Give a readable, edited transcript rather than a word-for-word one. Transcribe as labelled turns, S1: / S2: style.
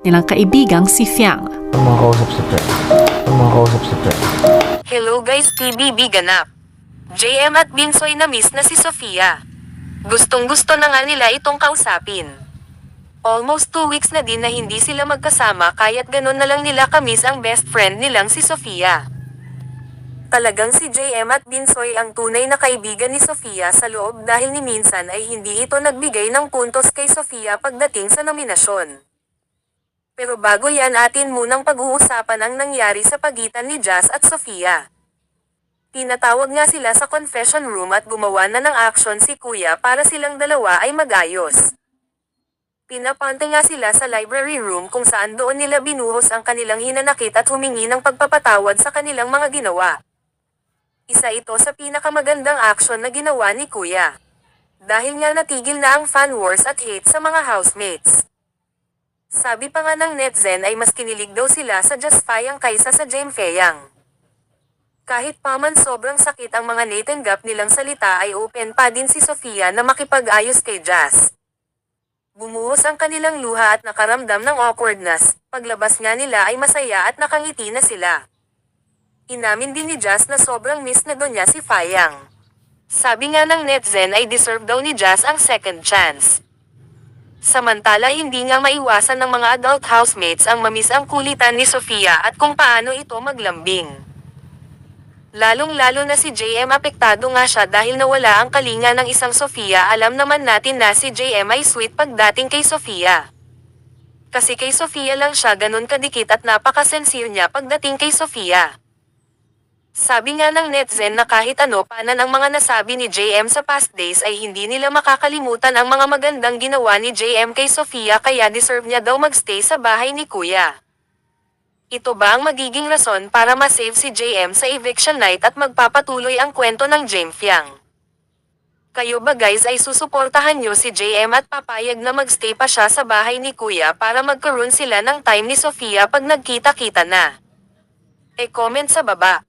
S1: nilang kaibigang si Fiang.
S2: Ang mga kausap si Pre. Ang mga kausap si Pre.
S3: Hello guys, PBB ganap. JM at Binsoy na miss na si Sofia. Gustong gusto na nga nila itong kausapin. Almost 2 weeks na din na hindi sila magkasama kaya't ganun na lang nila kamiss ang best friend nilang si Sofia. Talagang si JM at Binsoy ang tunay na kaibigan ni Sofia sa loob dahil ni minsan ay hindi ito nagbigay ng puntos kay Sofia pagdating sa nominasyon. Pero bago yan atin munang pag-uusapan ang nangyari sa pagitan ni Jazz at Sofia. Tinatawag nga sila sa confession room at gumawa na ng action si Kuya para silang dalawa ay magayos. Pinapante nga sila sa library room kung saan doon nila binuhos ang kanilang hinanakit at humingi ng pagpapatawad sa kanilang mga ginawa. Isa ito sa pinakamagandang action na ginawa ni Kuya. Dahil nga natigil na ang fan wars at hate sa mga housemates. Sabi pa nga ng netizen ay mas kinilig daw sila sa Jazz Fayang kaysa sa Jaime Fayang. Kahit pa man sobrang sakit ang mga natanggap nilang salita ay open pa din si Sofia na makipag-ayos kay Jazz. Bumuhos ang kanilang luha at nakaramdam ng awkwardness, paglabas nga nila ay masaya at nakangiti na sila. Inamin din ni Jazz na sobrang miss na doon niya si Fayang. Sabi nga ng netizen ay deserve daw ni Jazz ang second chance. Samantala hindi nga maiwasan ng mga adult housemates ang mamiss ang kulitan ni Sofia at kung paano ito maglambing. Lalong-lalo na si JM apektado nga siya dahil nawala ang kalinga ng isang Sofia. Alam naman natin na si JM ay sweet pagdating kay Sofia. Kasi kay Sofia lang siya ganun kadikit at napaka-sincere niya pagdating kay Sofia. Sabi nga ng netizen na kahit ano panan ang mga nasabi ni JM sa past days ay hindi nila makakalimutan ang mga magandang ginawa ni JM kay Sofia kaya deserve niya daw magstay sa bahay ni Kuya. Ito ba ang magiging rason para ma-save si JM sa eviction night at magpapatuloy ang kwento ng Jaime Fiang? Kayo ba guys ay susuportahan nyo si JM at papayag na magstay pa siya sa bahay ni Kuya para magkaroon sila ng time ni Sofia pag nagkita-kita na? E-comment sa baba.